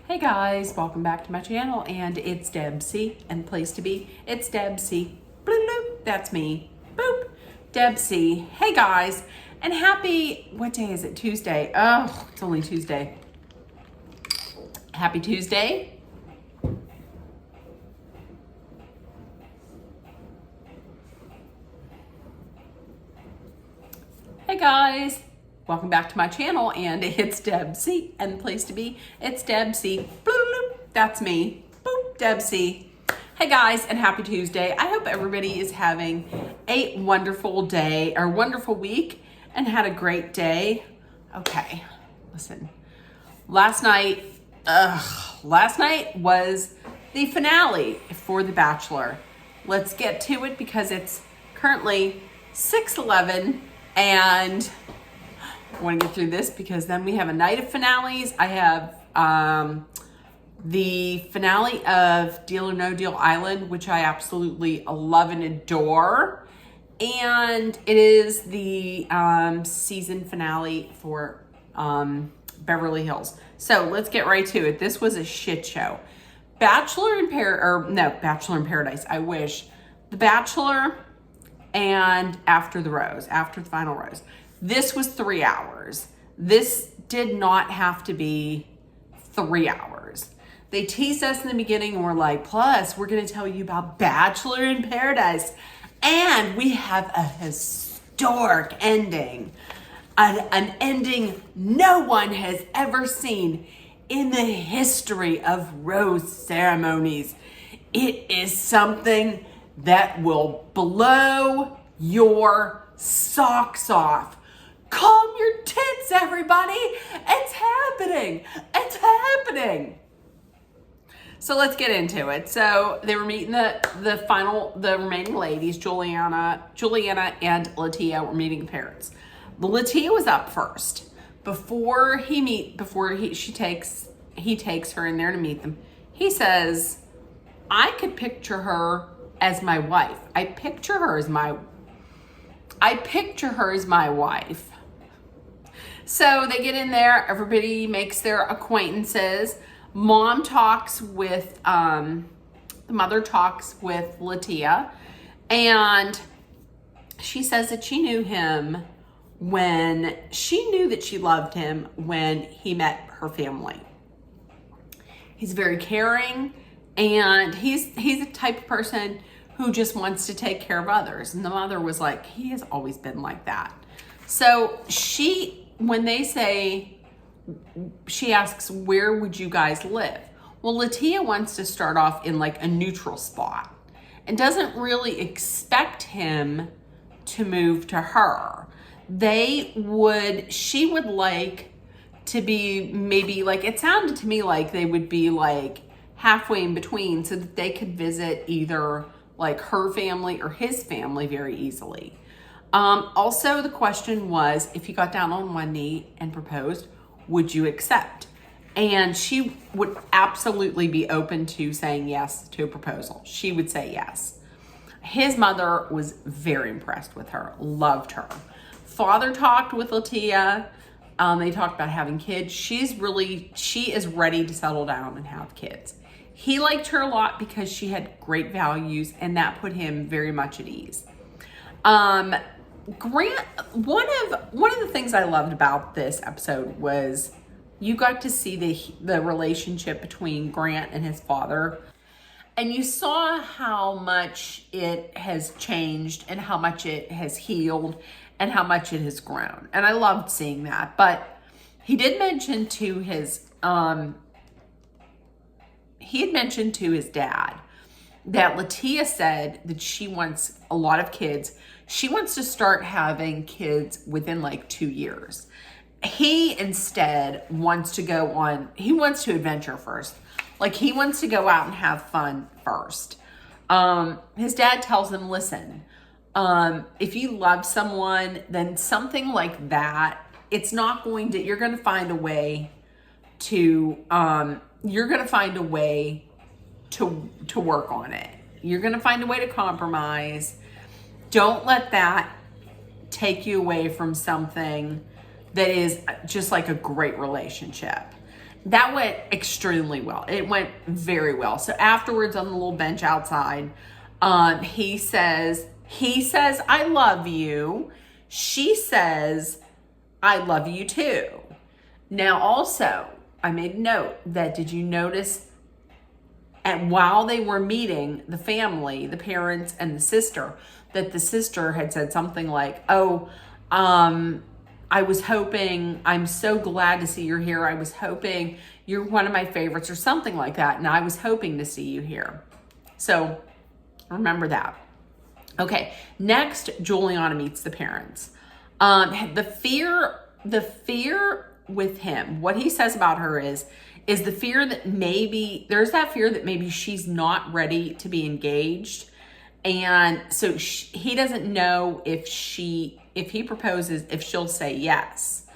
Hey guys, welcome back to my channel, and it's Deb C, and the place to be, it's Deb C. Bloop, bloop, that's me. Boop, Deb C. Hey guys, and happy, what day is it? Tuesday. Oh, it's only Tuesday. Happy Tuesday. Hey guys, welcome back to my channel, and it's Deb C, and the place to be, it's Deb C. Bloop, bloop, that's me. Boop, Deb C. Hey guys, and happy Tuesday. I hope everybody is having a wonderful day or wonderful week and had a great day. Okay, listen. Last night was the finale for The Bachelor. Let's get to it because it's currently 6:11 and I want to get through this because then we have a night of finales. I have the finale of Deal or No Deal Island, which I absolutely love and adore. And it is the season finale for Beverly Hills. So let's get right to it. This was a shit show. Bachelor in Paradise, I wish. The Bachelor and After the Final Rose. This was 3 hours. This did not have to be 3 hours. They teased us in the beginning and were like, plus we're gonna tell you about Bachelor in Paradise. And we have a historic ending. An ending no one has ever seen in the history of rose ceremonies. It is something that will blow your socks off. Calm your tits, everybody. It's happening. It's happening. So let's get into it. So they were meeting the remaining ladies, Juliana and Latia were meeting the parents. Latia was up first. He takes her in there to meet them. He says, I could picture her as my wife. I picture her as my wife. So they get in there, everybody makes their acquaintances. Mom talks with, the mother talks with Latia, and she says that she knew that she loved him when he met her family. He's very caring, and he's the type of person who just wants to take care of others. And the mother was like, he has always been like that. So she asks, where would you guys live? Well, Latia wants to start off in like a neutral spot and doesn't really expect him to move to her. She would like to be maybe like, it sounded to me like they would be like halfway in between so that they could visit either like her family or his family very easily. Also, the question was, if he got down on one knee and proposed, would you accept? And she would absolutely be open to saying yes to a proposal. She would say yes. His mother was very impressed with her, loved her. Father talked with Latia. They talked about having kids. She is ready to settle down and have kids. He liked her a lot because she had great values, and that put him very much at ease. Grant, one of the things I loved about this episode was you got to see the relationship between Grant and his father, and you saw how much it has changed and how much it has healed and how much it has grown. And I loved seeing that. But he did mention to his dad that Latia said that she wants a lot of kids. She wants to start having kids within like 2 years. He instead wants to adventure first. Like, he wants to go out and have fun first. His dad tells him, listen, if you love someone, then something like that, you're going to find a way to work on it. You're going to find a way to compromise. Don't let that take you away from something that is just like a great relationship. That went extremely well. It went very well. So afterwards on the little bench outside, he says, I love you. She says, I love you too. Now also, I made note that, did you notice, and while they were meeting, the family, the parents and the sister, that the sister had said something like, I was hoping, I'm so glad to see you're here. I was hoping, you're one of my favorites, or something like that. And I was hoping to see you here. So remember that. Okay, next, Juliana meets the parents. The fear with him, what he says about her is the fear that maybe, there's that fear that maybe she's not ready to be engaged. And so he doesn't know if he proposes, if she'll say yes.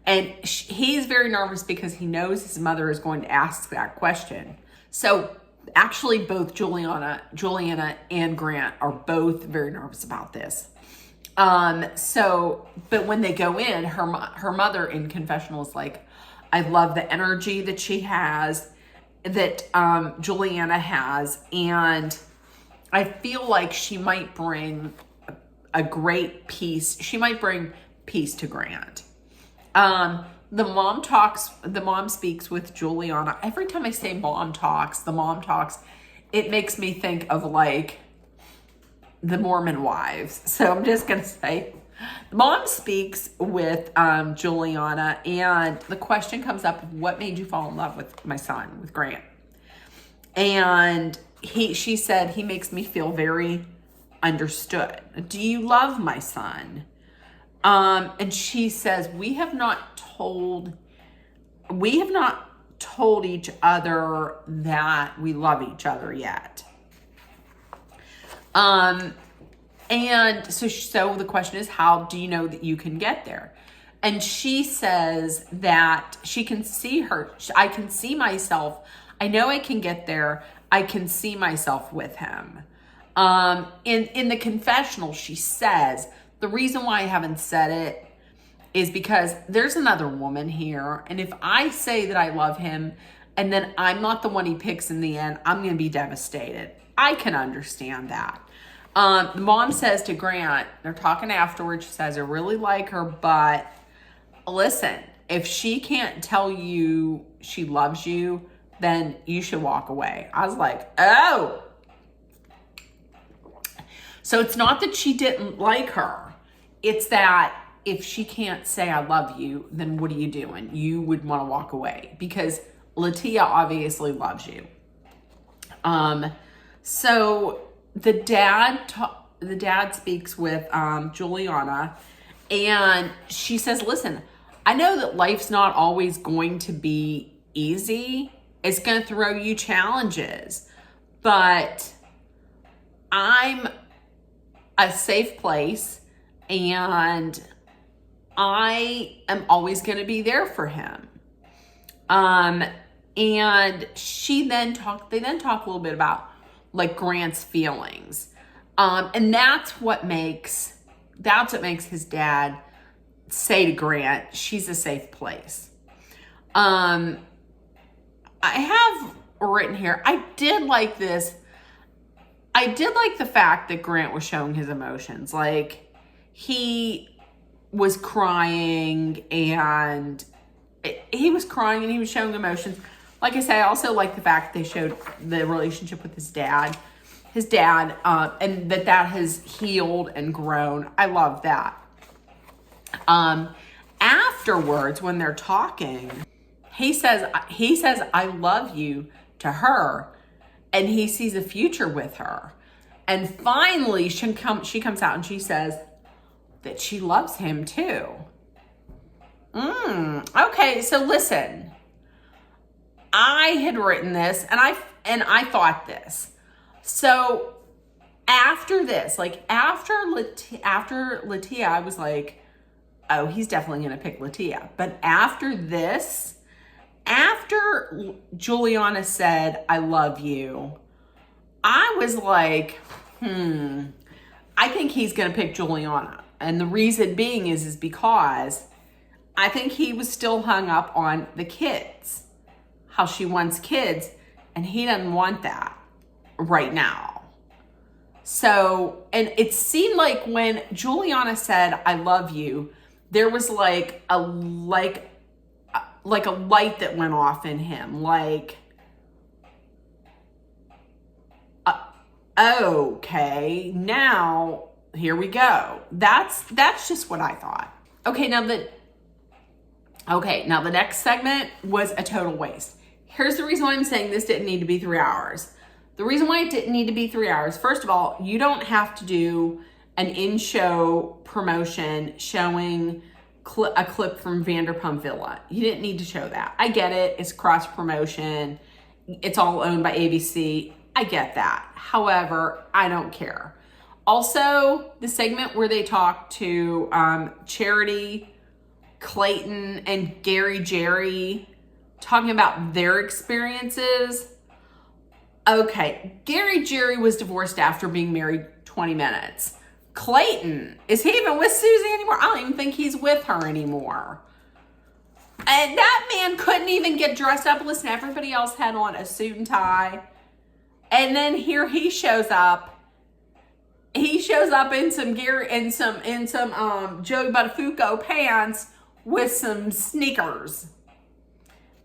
And he's very nervous because he knows his mother is going to ask that question. So actually both Juliana and Grant are both very nervous about this. But when they go in, her mother in confessional is like, I love the energy that she has, that Juliana has, and I feel like she might bring a great peace. She might bring peace to Grant. The mom speaks with Juliana. Every time I say mom talks, it makes me think of like the Mormon wives. So I'm just going to say, the mom speaks with Juliana, and the question comes up, what made you fall in love with my son, with Grant? And she said, he makes me feel very understood. Do you love my son? And she says, we have not told each other that we love each other yet. And so the question is, how do you know that you can get there? And she says that she can see I can see myself. I know I can get there. I can see myself with him. In the confessional, she says, the reason why I haven't said it is because there's another woman here. And if I say that I love him and then I'm not the one he picks in the end, I'm going to be devastated. I can understand that. The mom says to Grant, they're talking afterwards, she says, I really like her, but listen, if she can't tell you she loves you, then you should walk away. I was like, oh. So it's not that she didn't like her. It's that if she can't say I love you, then what are you doing? You would want to walk away because Latia obviously loves you. So the dad speaks with Juliana, and she says, listen, I know that life's not always going to be easy. It's going to throw you challenges, but I'm a safe place and I am always going to be there for him. And they then talk a little bit about like Grant's feelings. And that's what makes his dad say to Grant, she's a safe place. I have written here, I did like this. I did like the fact that Grant was showing his emotions. Like, he was crying and he was showing emotions. Like I say, I also like the fact they showed the relationship with his dad, and that has healed and grown. I love that. Afterwards, when they're talking, he says, I love you to her, and he sees a future with her. And finally, she comes out and she says that she loves him too. Okay, so listen. I had written this and I thought this. So after this, like after Latia, I was like, oh, he's definitely going to pick Latia. But after this, after Juliana said, I love you, I was like, I think he's going to pick Juliana. And the reason being is because I think he was still hung up on the kids. how she wants kids, and he doesn't want that right now. So, and it seemed like when Juliana said, "I love you," there was like a light that went off in him. Like, okay, now here we go. That's just what I thought. Okay, now the next segment was a total waste. Here's the reason why I'm saying this didn't need to be 3 hours. The reason why it didn't need to be 3 hours, first of all, you don't have to do an in-show promotion showing a clip from Vanderpump Villa. You didn't need to show that. I get it. It's cross-promotion. It's all owned by ABC. I get that. However, I don't care. Also, the segment where they talk to Charity, Clayton, and Gary Jerry talking about their experiences. Okay, Gary Jerry was divorced after being married 20 minutes. Clayton, is he even with Susie anymore? I don't even think he's with her anymore. And that man couldn't even get dressed up. Listen, everybody else had on a suit and tie. And then here he shows up. He shows up in some Joey Buttafuoco pants with some sneakers.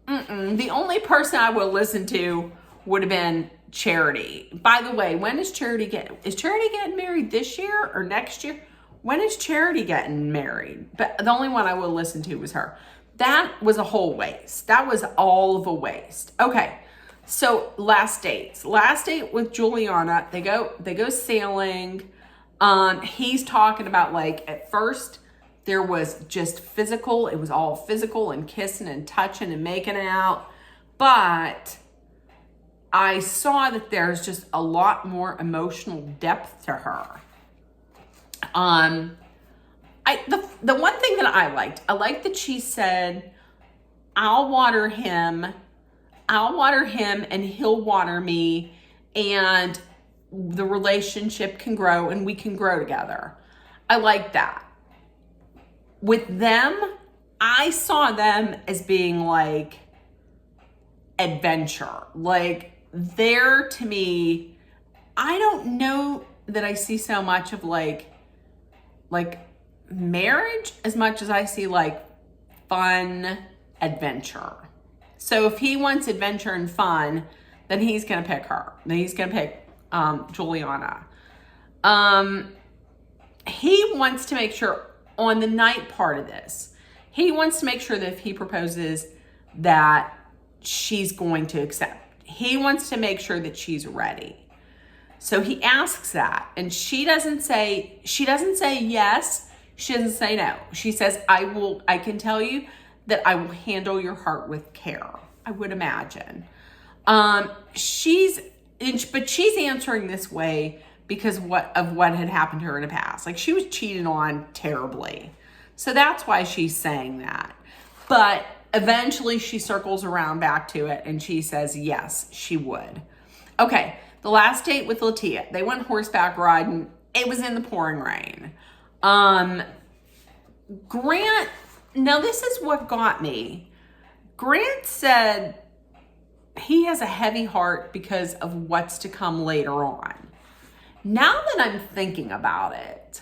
The only person I would listen to would have been Charity. By the way, when is Charity getting married this year or next year? When is Charity getting married? But the only one I would listen to was her. That was a whole waste. That was all of a waste. Okay. So last date with Juliana, they go sailing. He's talking about, like, at first there was just physical. It was all physical and kissing and touching and making out. But I saw that there's just a lot more emotional depth to her. The one thing that I liked that she said, I'll water him and he'll water me, and the relationship can grow and we can grow together. I like that. With them, I saw them as being like adventure. Like, they're, to me, I don't know that I see so much of like marriage as much as I see like fun adventure. So if he wants adventure and fun, then he's going to pick her. Then he's going to pick Juliana. He wants to make sure on the night part of this, he wants to make sure that if he proposes that she's going to accept. He wants to make sure that she's ready. So he asks that, and she doesn't say yes. She doesn't say no. She says, I can tell you that I will handle your heart with care, I would imagine. She's answering this way because of what had happened to her in the past. Like, she was cheated on terribly. So that's why she's saying that. But eventually she circles around back to it and she says, yes, she would. Okay. The last date with Latia, they went horseback riding. It was in the pouring rain. Grant, now this is what got me. Grant said he has a heavy heart because of what's to come later on. Now that I'm thinking about it,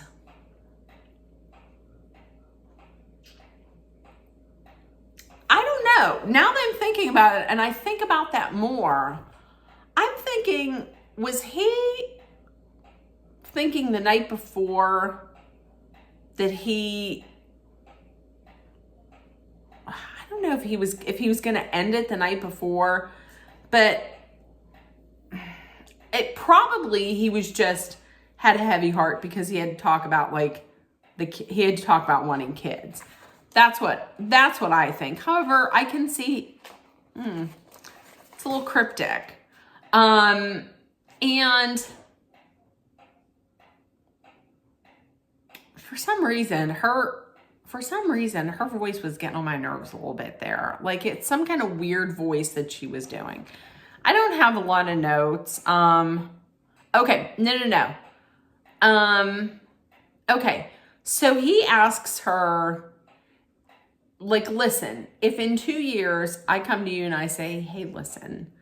I don't know. Now that I'm thinking about it, and I think about that more, I'm thinking, was he thinking the night before that I don't know if he was going to end it the night before, but it probably, he was just had a heavy heart because he had to talk about wanting kids. That's what I think. However, I can see, it's a little cryptic. And for some reason, her voice was getting on my nerves a little bit there. Like, it's some kind of weird voice that she was doing. I don't have a lot of notes. Okay. No. Okay. So he asks her, like, listen, if in 2 years I come to you and I say, hey, listen,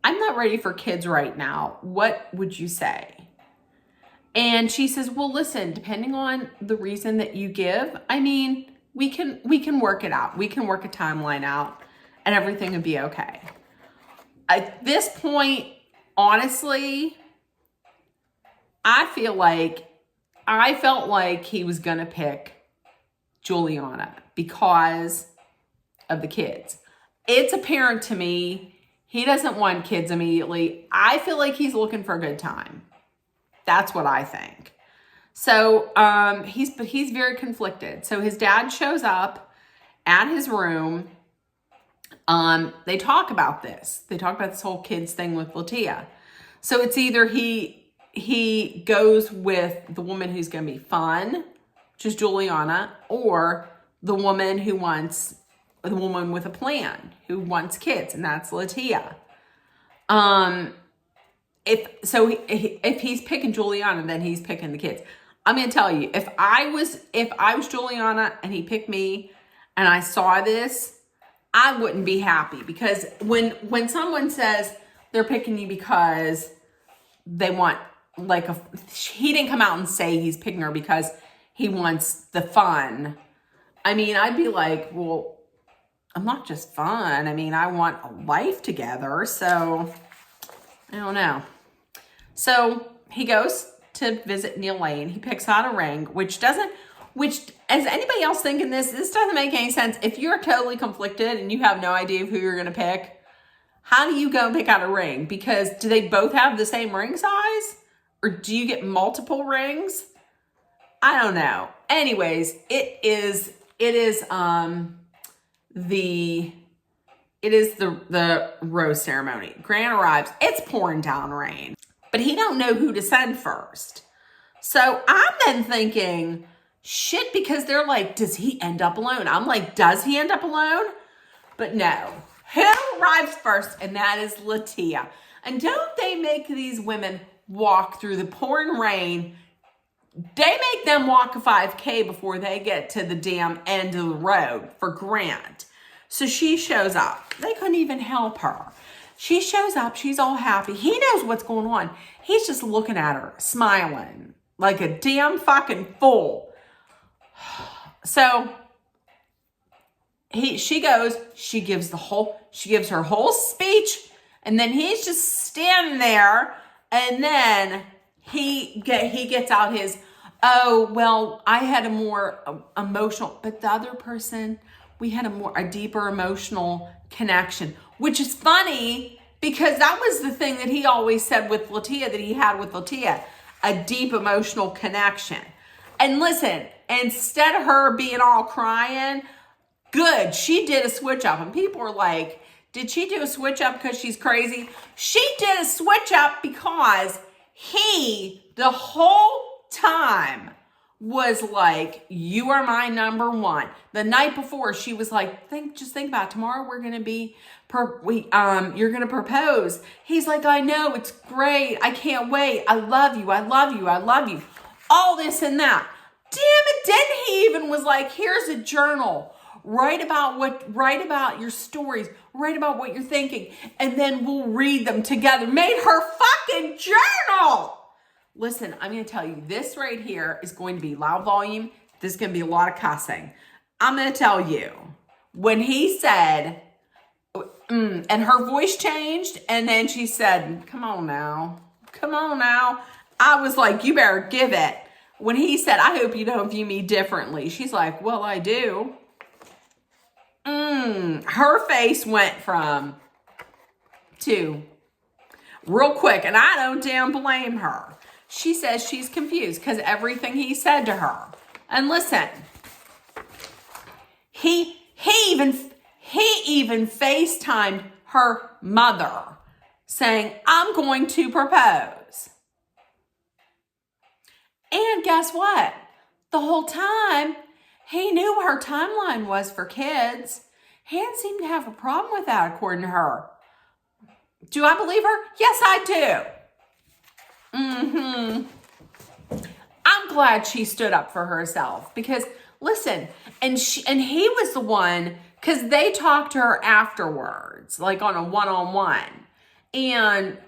I'm not ready for kids right now, what would you say? And she says, well, listen, depending on the reason that you give, I mean, we can work it out. We can work a timeline out and everything would be okay. At this point, honestly, I felt like he was going to pick Juliana because of the kids. It's apparent to me he doesn't want kids immediately. I feel like he's looking for a good time. That's what I think. So he's very conflicted. So his dad shows up at his room. They talk about this. They talk about this whole kids thing with Latia. So it's either he goes with the woman who's going to be fun, which is Juliana, or the woman with a plan who wants kids, and that's Latia. If he's picking Juliana, then he's picking the kids. I'm going to tell you, if I was Juliana and he picked me and I saw this, I wouldn't be happy, because when someone says they're picking you because they want he didn't come out and say he's picking her because he wants the fun. I mean, I'd be like, well, I'm not just fun. I mean, I want a life together. So I don't know. So he goes to visit Neil Lane. He picks out a ring, which is anybody else thinking this doesn't make any sense. If you're totally conflicted and you have no idea who you're going to pick, how do you go and pick out a ring? Because do they both have the same ring size? Or do you get multiple rings? I don't know. Anyways, it is the rose ceremony. Grant arrives. It's pouring down rain. But he don't know who to send first. So I'm then thinking, shit, because they're like, does he end up alone? I'm like, does he end up alone? But no. Who arrives first? And that is Latia. And don't they make these women walk through the pouring rain? They make them walk a 5K before they get to the damn end of the road for Grant. So she shows up. They couldn't even help her. She shows up. She's all happy. He knows what's going on. He's just looking at her, smiling like a damn fucking fool. So she gives her whole speech, and then he's just standing there, and then he gets out his, oh, well, I had a more emotional, but the other person, we had a deeper emotional connection, which is funny because that was the thing that he always said with Latia, that he had with Latia, a deep emotional connection. And listen, instead of her being all crying, good, she did a switch up. And people were like, did she do a switch up because she's crazy? She did a switch up because he, the whole time, was like, you are my number one. The night before, she was like, just think about it. Tomorrow we're gonna be, you're gonna propose. He's like, I know, it's great. I can't wait. I love you. I love you. I love you. All this and that. Damn it! Then he even was like, here's a journal. Write about your stories. Write about what you're thinking, and then we'll read them together. Made her fucking journal. Listen, I'm going to tell you, this right here is going to be loud volume. This is going to be a lot of cussing. I'm going to tell you, when he said, and her voice changed, and then she said, come on now. I was like, you better give it. When he said, I hope you don't view me differently. She's like, well, I do. Her face went to real quick, and I don't damn blame her. She says she's confused because everything he said to her. And listen, he even FaceTimed her mother saying, I'm going to propose. And guess what? The whole time, he knew her timeline was for kids. He didn't seem to have a problem with that, according to her. Do I believe her? Yes, I do. I'm glad she stood up for herself, because listen, and he was the one, because they talked to her afterwards, like on a one-on-one. And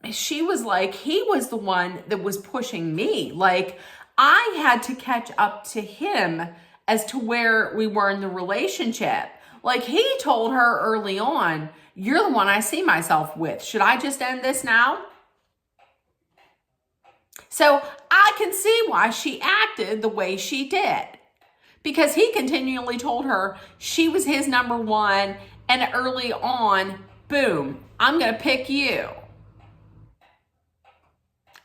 she was like, he was the one that was pushing me. Like, I had to catch up to him as to where we were in the relationship. Like, he told her early on, you're the one I see myself with. Should I just end this now? So I can see why she acted the way she did. Because he continually told her she was his number one. And early on, boom, I'm going to pick you.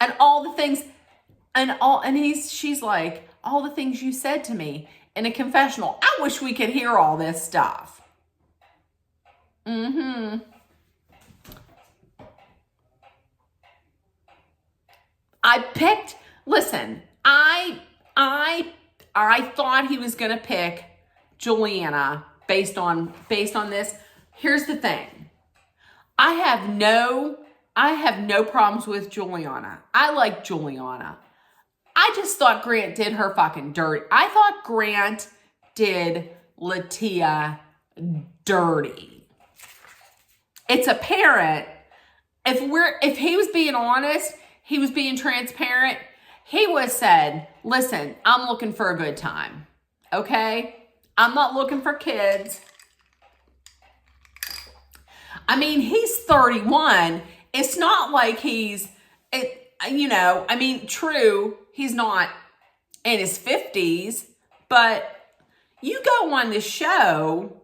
And all the things, she's like, all the things you said to me in a confessional. I wish we could hear all this stuff. I thought he was going to pick Juliana based on this. Here's the thing. I have no problems with Juliana. I like Juliana. I just thought Grant did her fucking dirty. I thought Grant did Latia dirty. It's apparent. If he was being honest, he was being transparent, he would have said, listen, I'm looking for a good time. Okay? I'm not looking for kids. I mean, he's 31. It's not like true, he's not in his 50s, but you go on this show,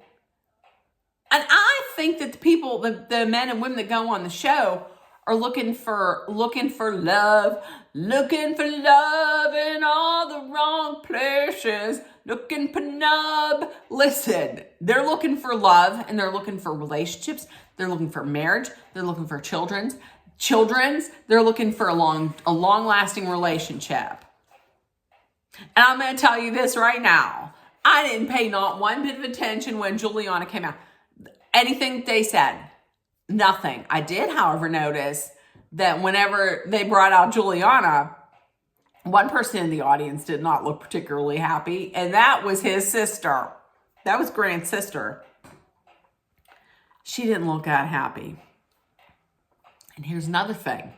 and I think that the people, the men and women that go on the show are looking for love in all the wrong places, looking for nub. Listen, they're looking for love, and they're looking for relationships. They're looking for marriage. They're looking for children's. They're looking for a long-lasting relationship. And I'm going to tell you this right now. I didn't pay not one bit of attention when Juliana came out. Anything they said, nothing. I did, however, notice that whenever they brought out Juliana, one person in the audience did not look particularly happy, and that was his sister. That was Grant's sister. She didn't look that happy. And here's another thing.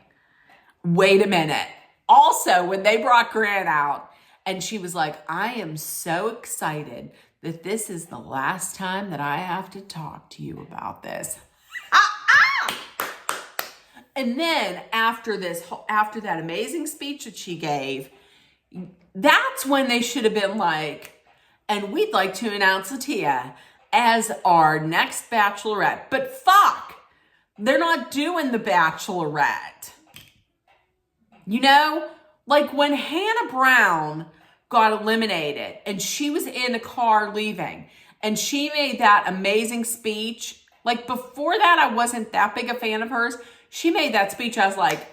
Wait a minute. Also, when they brought Grant out, and she was like, I am so excited that this is the last time that I have to talk to you about this. And then after that amazing speech that she gave, that's when they should have been like, and we'd like to announce Latia as our next Bachelorette. But fuck, they're not doing the Bachelorette. You know, like when Hannah Brown got eliminated and she was in a car leaving and she made that amazing speech. Like before that, I wasn't that big a fan of hers. She made that speech. I was like,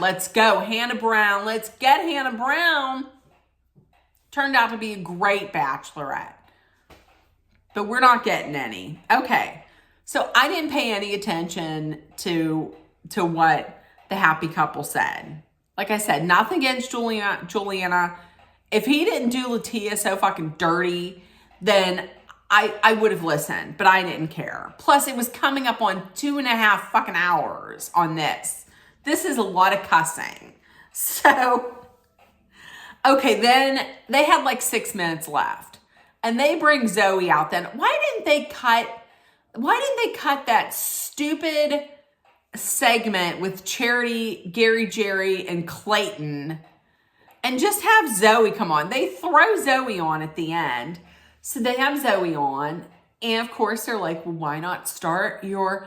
let's go, Hannah Brown. Let's get Hannah Brown. Turned out to be a great Bachelorette. But we're not getting any. Okay. So I didn't pay any attention to what the happy couple said. Like I said, nothing against Juliana. If he didn't do Latia so fucking dirty, then I would have listened, but I didn't care. Plus, it was coming up on 2.5 fucking hours on this. This is a lot of cussing. So, okay, then they had like 6 minutes left. And they bring Zoe out then. Why didn't they cut that stupid segment with Charity, Gary, Jerry, and Clayton and just have Zoe come on? They throw Zoe on at the end. So they have Zoe on, and of course they're like, well, why not start your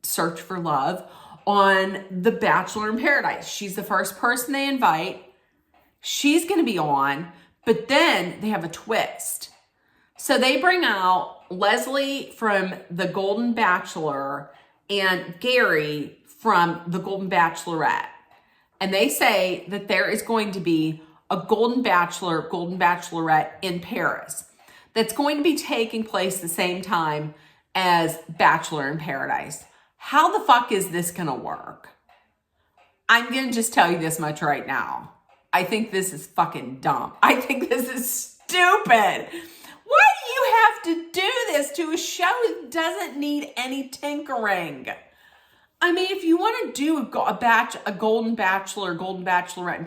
search for love on The Bachelor in Paradise? She's the first person they invite. She's going to be on, but then they have a twist. So they bring out Leslie from The Golden Bachelor and Gary from The Golden Bachelorette. And they say that there is going to be a Golden Bachelor, Golden Bachelorette in Paris that's going to be taking place the same time as Bachelor in Paradise. How the fuck is this going to work? I'm going to just tell you this much right now. I think this is fucking dumb. I think this is stupid. Why do you have to do this to a show that doesn't need any tinkering? I mean, if you want to do a Golden Bachelor, Golden Bachelorette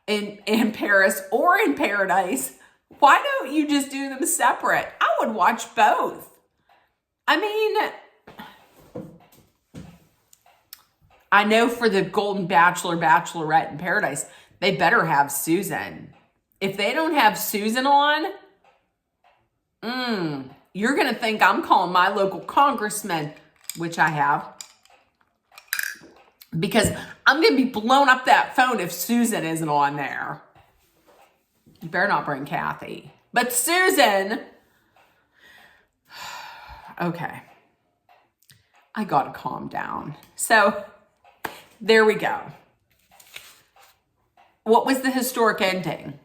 in Paris or in Paradise, why don't you just do them separate? I would watch both. I mean, I know for the Golden Bachelor, Bachelorette in Paradise, they better have Susan. If they don't have Susan on, you're going to think I'm calling my local congressman, which I have, because I'm going to be blowing up that phone if Susan isn't on there. You better not bring Kathy. But Susan, okay. I got to calm down. So there we go. What was the historic ending?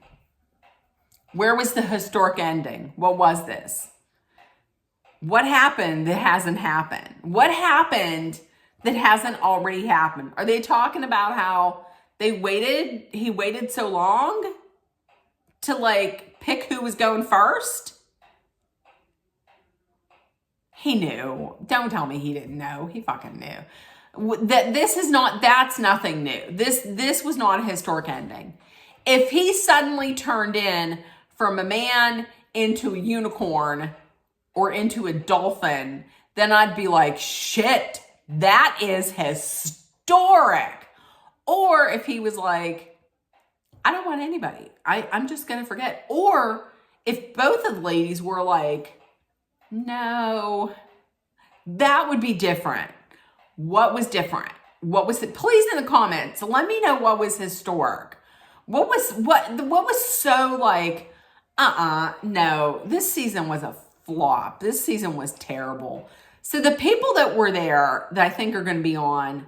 Where was the historic ending? What was this? What happened that hasn't happened? What happened that hasn't already happened? Are they talking about how he waited so long to like pick who was going first? He knew. Don't tell me he didn't know. He fucking knew. That's nothing new. This was not a historic ending. If he suddenly turned in from a man into a unicorn or into a dolphin, then I'd be like, shit, that is historic. Or if he was like, I don't want anybody. I'm just going to forget. Or if both of the ladies were like, no, that would be different. What was different? What was it? Please in the comments, let me know what was historic. What was so like, no, this season was a flop. This season was terrible. So the people that were there that I think are going to be on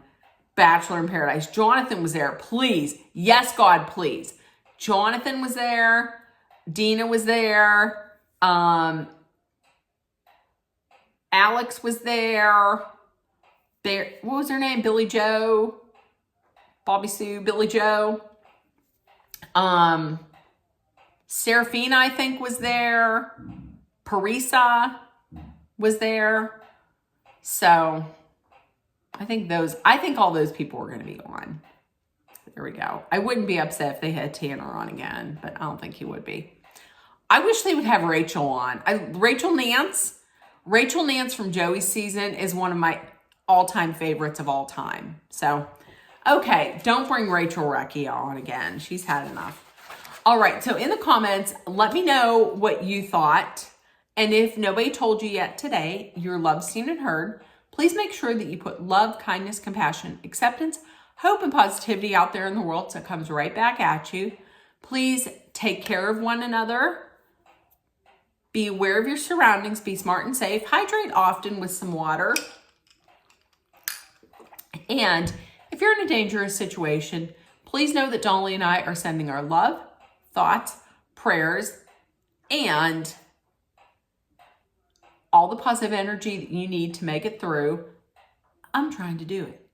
Bachelor in Paradise, Jonathan was there. Please. Yes, God, please. Jonathan was there. Dina was there. Alex was there. What was her name? Billy Joe. Bobby Sue, Billy Joe. Serafina, I think, was there. Parisa was there. So I think all those people were going to be on. There we go. I wouldn't be upset if they had Tanner on again, but I don't think he would be. I wish they would have Rachel on. Rachel Nance from Joey's season is one of my all-time favorites of all time. So, okay, don't bring Rachel Recchia on again. She's had enough. All right, so in the comments, let me know what you thought. And if nobody told you yet today, you're loved, seen, and heard, please make sure that you put love, kindness, compassion, acceptance, hope, and positivity out there in the world so it comes right back at you. Please take care of one another. Be aware of your surroundings. Be smart and safe. Hydrate often with some water. And if you're in a dangerous situation, please know that Dolly and I are sending our love, thoughts, prayers, and all the positive energy that you need to make it through. I'm trying to do it.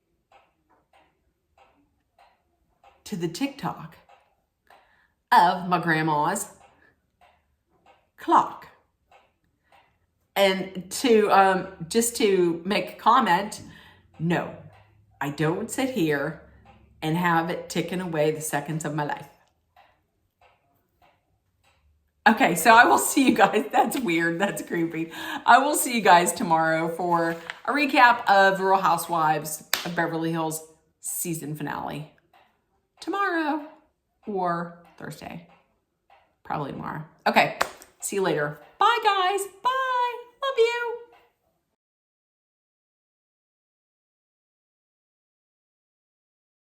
To the TikTok of my grandma's clock. And to just to make a comment, no, I don't sit here and have it ticking away the seconds of my life. Okay, so I will see you guys. That's weird. That's creepy. I will see you guys tomorrow for a recap of Real Housewives of Beverly Hills season finale. Tomorrow or Thursday. Probably tomorrow. Okay, see you later. Bye, guys. Bye.